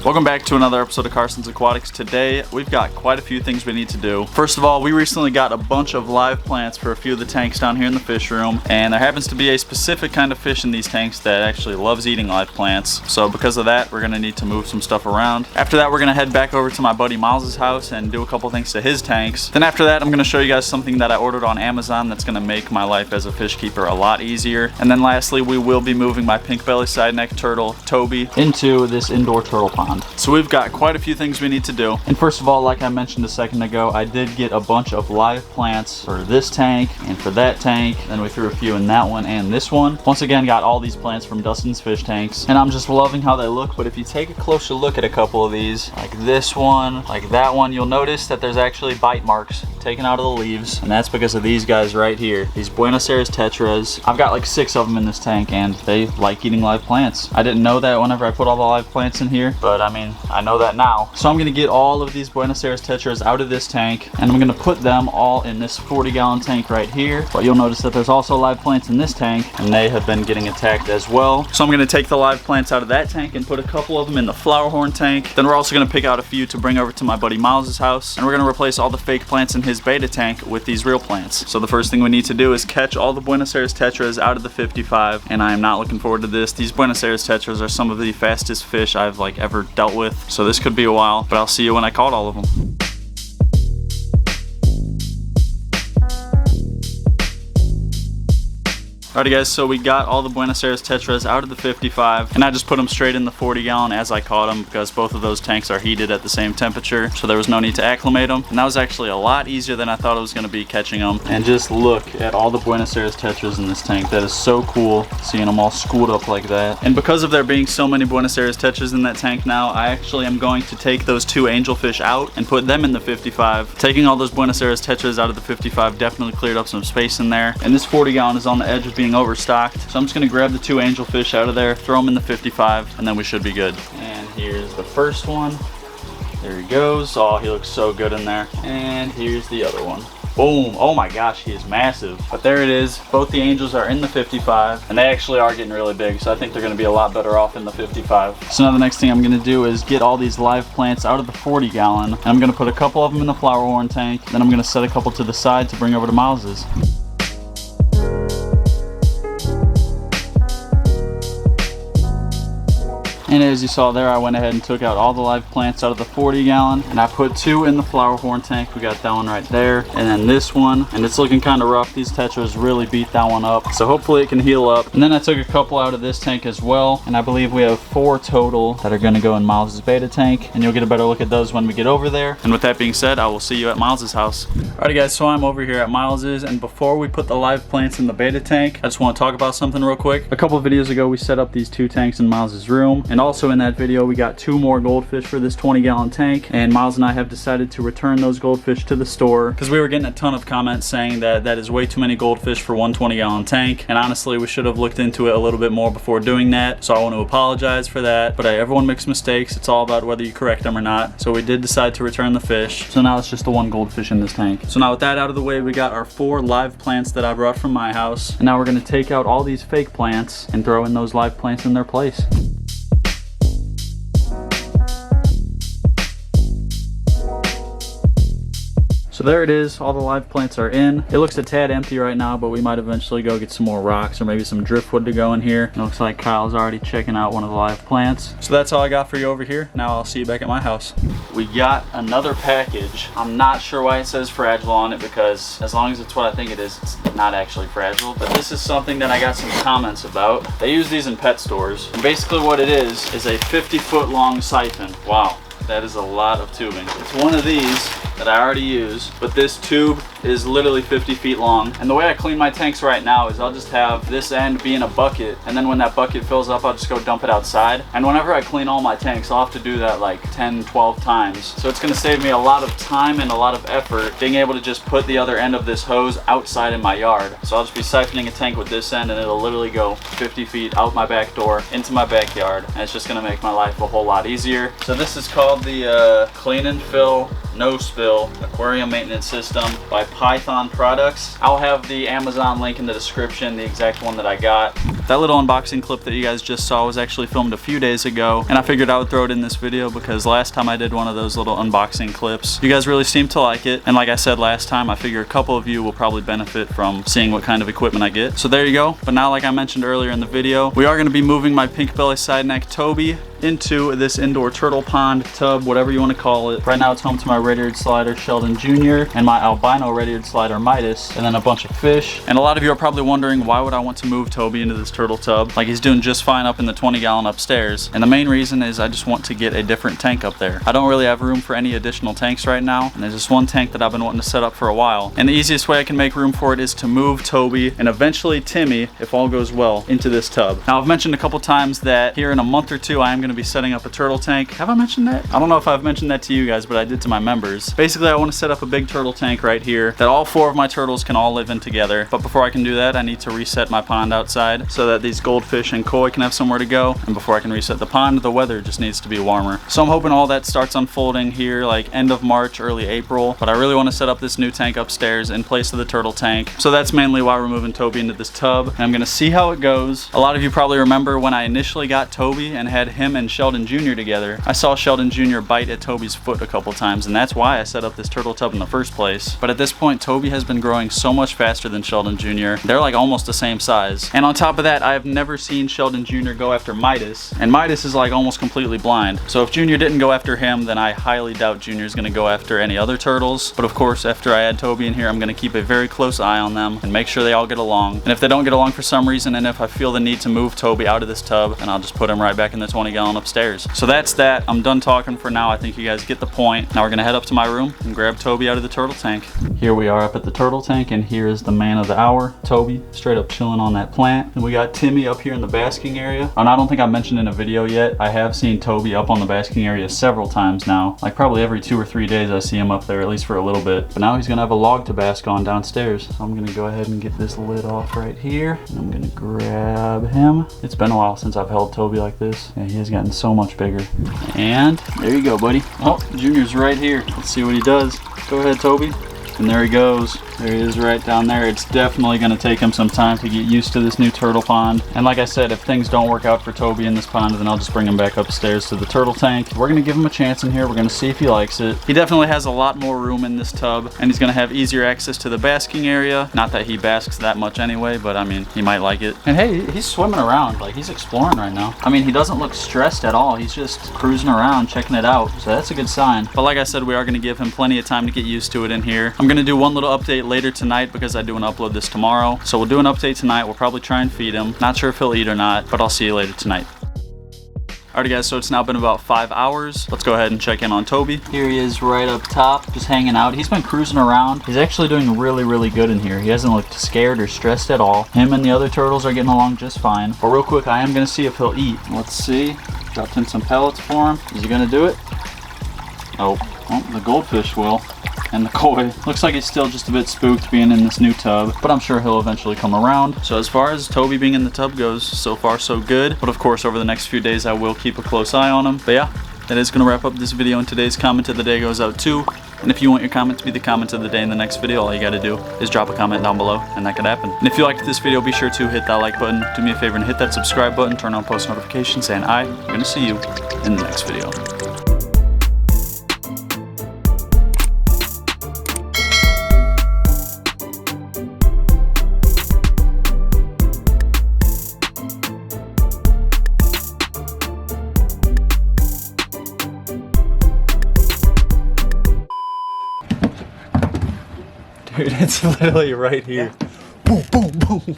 Welcome back to another episode of Carson's Aquatics. Today, we've got quite a few things we need to do. First of all, we recently got a bunch of live plants for a few of the tanks down here in the fish room, and there happens to be a specific kind of fish in these tanks that actually loves eating live plants. So because of that, we're gonna need to move some stuff around. After that, we're gonna head back over to my buddy Miles's house and do a couple things to his tanks. Then after that, I'm gonna show you guys something that I ordered on Amazon that's gonna make my life as a fish keeper a lot easier. And then lastly, we will be moving my pink belly side neck turtle, Toby, into this indoor turtle pond. So we've got quite a few things we need to do. And first of all, like I mentioned a second ago, I did get a bunch of live plants for this tank and for that tank. Then we threw a few in that one and this one. Once again, got all these plants from Dustin's fish tanks. And I'm just loving how they look. But if you take a closer look at a couple of these, like this one, like that one, you'll notice that there's actually bite marks taken out of the leaves. And that's because of these guys right here. These Buenos Aires tetras. I've got like 6 of them in this tank and they like eating live plants. I didn't know that whenever I put all the live plants in here, but I mean, I know that now. So I'm gonna get all of these Buenos Aires tetras out of this tank and I'm gonna put them all in this 40-gallon tank right here. But you'll notice that there's also live plants in this tank and they have been getting attacked as well. So I'm gonna take the live plants out of that tank and put a couple of them in the flower horn tank. Then we're also gonna pick out a few to bring over to my buddy Miles's house, and we're gonna replace all the fake plants in his beta tank with these real plants. So the first thing we need to do is catch all the Buenos Aires tetras out of the 55, and I am not looking forward to this. These Buenos Aires tetras are some of the fastest fish I've like ever dealt with, so this could be a while, but I'll see you when I caught all of them. Alrighty guys, so we got all the Buenos Aires tetras out of the 55, and I just put them straight in the 40-gallon as I caught them because both of those tanks are heated at the same temperature, so there was no need to acclimate them. And that was actually a lot easier than I thought it was going to be catching them. And just look at all the Buenos Aires tetras in this tank. That is so cool, seeing them all schooled up like that. And because of there being so many Buenos Aires tetras in that tank now, I actually am going to take those 2 angelfish out and put them in the 55. Taking all those Buenos Aires tetras out of the 55 definitely cleared up some space in there. And this 40-gallon is on the edge of being overstocked, so I'm just gonna grab the 2 angelfish out of there, throw them in the 55, and then we should be good. And here's the first one. There he goes. Oh, he looks so good in there. And here's the other one. Boom. Oh my gosh, he is massive. But there it is. Both the angels are in the 55, and they actually are getting really big, so I think they're gonna be a lot better off in the 55. So now the next thing I'm gonna do is get all these live plants out of the 40-gallon, and I'm gonna put a couple of them in the flower horn tank, then I'm gonna set a couple to the side to bring over to Miles's. And as you saw there, I went ahead and took out all the live plants out of the 40-gallon, and I put 2 in the flower horn tank. We got that one right there, and then this one, and it's looking kind of rough. These tetras really beat that one up, so hopefully it can heal up. And then I took a couple out of this tank as well, and I believe we have 4 total that are gonna go in Miles's beta tank, and you'll get a better look at those when we get over there. And with that being said, I will see you at Miles's house. Alrighty guys, so I'm over here at Miles's, and before we put the live plants in the beta tank, I just want to talk about something real quick. A couple of videos ago, we set up these 2 tanks in Miles's room, and also in that video, we got 2 more goldfish for this 20-gallon tank, and Miles and I have decided to return those goldfish to the store because we were getting a ton of comments saying that that is way too many goldfish for one 20-gallon tank, and honestly, we should have looked into it a little bit more before doing that, so I want to apologize for that. But everyone makes mistakes. It's all about whether you correct them or not, so we did decide to return the fish. So now it's just the 1 goldfish in this tank. So now with that out of the way, we got our 4 live plants that I brought from my house, and now we're going to take out all these fake plants and throw in those live plants in their place. So there it is, all the live plants are in. It looks a tad empty right now, but we might eventually go get some more rocks or maybe some driftwood to go in here. It looks like Kyle's already checking out one of the live plants. So that's all I got for you over here. Now I'll see you back at my house. We got another package. I'm not sure why it says fragile on it, because as long as it's what I think it is, it's not actually fragile. But this is something that I got some comments about. They use these in pet stores. And basically what it is a 50-foot long siphon. Wow. That is a lot of tubing. It's one of these that I already use, but this tube is literally 50 feet long. And the way I clean my tanks right now is I'll just have this end be in a bucket, and then when that bucket fills up, I'll just go dump it outside. And whenever I clean all my tanks, I'll have to do that like 10, 12 times. So it's gonna save me a lot of time and a lot of effort being able to just put the other end of this hose outside in my yard. So I'll just be siphoning a tank with this end, and it'll literally go 50 feet out my back door into my backyard, and it's just gonna make my life a whole lot easier. So this is called the clean and fill no spill fill aquarium maintenance system by Python Products. I'll have the Amazon link in the description, the exact one that I got. That little unboxing clip that you guys just saw was actually filmed a few days ago, and I figured I would throw it in this video because last time I did one of those little unboxing clips, you guys really seemed to like it. And like I said last time, I figure a couple of you will probably benefit from seeing what kind of equipment I get. So there you go. But now, like I mentioned earlier in the video, we are going to be moving my pink belly side neck Toby into this indoor turtle pond, tub, whatever you want to call it. Right now it's home to my red-eared slider Sheldon Jr. and my albino red-eared slider Midas, and then a bunch of fish. And a lot of you are probably wondering, why would I want to move Toby into this turtle tub? Like, he's doing just fine up in the 20-gallon upstairs. And the main reason is I just want to get a different tank up there. I don't really have room for any additional tanks right now, and there's just one tank that I've been wanting to set up for a while. And the easiest way I can make room for it is to move Toby and eventually Timmy, if all goes well, into this tub. Now, I've mentioned a couple times that here in a month or two I am going to be setting up a turtle tank. Have I mentioned that? I don't know if I've mentioned that to you guys, but I did to my members. Basically, I want to set up a big turtle tank right here that all 4 of my turtles can all live in together. But before I can do that, I need to reset my pond outside so that these goldfish and koi can have somewhere to go. And before I can reset the pond, the weather just needs to be warmer. So I'm hoping all that starts unfolding here like end of March, early April. But I really want to set up this new tank upstairs in place of the turtle tank. So that's mainly why we're moving Toby into this tub. And I'm going to see how it goes. A lot of you probably remember when I initially got Toby and had him and Sheldon Jr. together, I saw Sheldon Jr. bite at Toby's foot a couple times, and that's why I set up this turtle tub in the first place. But at this point, Toby has been growing so much faster than Sheldon Jr. They're like almost the same size. And on top of that, I have never seen Sheldon Jr. go after Midas, and Midas is like almost completely blind. So if Jr. didn't go after him, then I highly doubt Jr. is going to go after any other turtles. But of course, after I add Toby in here, I'm going to keep a very close eye on them and make sure they all get along. And if they don't get along for some reason, and if I feel the need to move Toby out of this tub, then I'll just put him right back in the 20-gallon upstairs. So that's that. I'm done talking for now. I think you guys get the point. Now we're gonna head up to my room and grab Toby out of the turtle tank. Here we are up at the turtle tank, and here is the man of the hour, Toby, straight up chilling on that plant. And we got Timmy up here in the basking area. And I don't think I mentioned in a video yet, I have seen Toby up on the basking area several times now. Like probably every 2 or 3 days I see him up there, at least for a little bit. But now he's gonna have a log to bask on downstairs. So I'm gonna go ahead and get this lid off right here. And I'm gonna grab him. It's been a while since I've held Toby like this. Yeah, he has gotten so much bigger. And there you go, buddy. Oh, Junior's right here. Let's see what he does. Go ahead, Toby. And there he goes. There he is right down there. It's definitely going to take him some time to get used to this new turtle pond. And like I said, if things don't work out for Toby in this pond, then I'll just bring him back upstairs to the turtle tank. We're going to give him a chance in here. We're going to see if he likes it. He definitely has a lot more room in this tub, and he's going to have easier access to the basking area. Not that he basks that much anyway, but I mean, he might like it. And hey, he's swimming around. Like, he's exploring right now. I mean, he doesn't look stressed at all. He's just cruising around, checking it out. So that's a good sign. But like I said, we are going to give him plenty of time to get used to it in here. I'm going to do one little update later tonight because I do want to upload this tomorrow. So we'll do an update tonight. We'll probably try and feed him. Not sure if he'll eat or not, but I'll see you later tonight. Alrighty guys, so it's now been about 5 hours. Let's go ahead and check in on Toby. Here he is right up top, just hanging out. He's been cruising around. He's actually doing really good in here. He hasn't looked scared or stressed at all. Him and the other turtles are getting along just fine. But real quick, I am gonna see if he'll eat. Let's see. Dropped in some pellets for him. Is he gonna do it? Oh, the goldfish will. And the koi. Looks like he's still just a bit spooked being in this new tub, but I'm sure he'll eventually come around. So as far as Toby being in the tub goes, so far so good. But of course, over the next few days, I will keep a close eye on him. But yeah, that is going to wrap up this video, and today's comment of the day goes out too. And if you want your comment to be the comment of the day in the next video, all you got to do is drop a comment down below, and that could happen. And if you liked this video, be sure to hit that like button. Do me a favor and hit that subscribe button, turn on post notifications, and I'm going to see you in the next video. Dude, it's literally right here. Boom, boom, boom.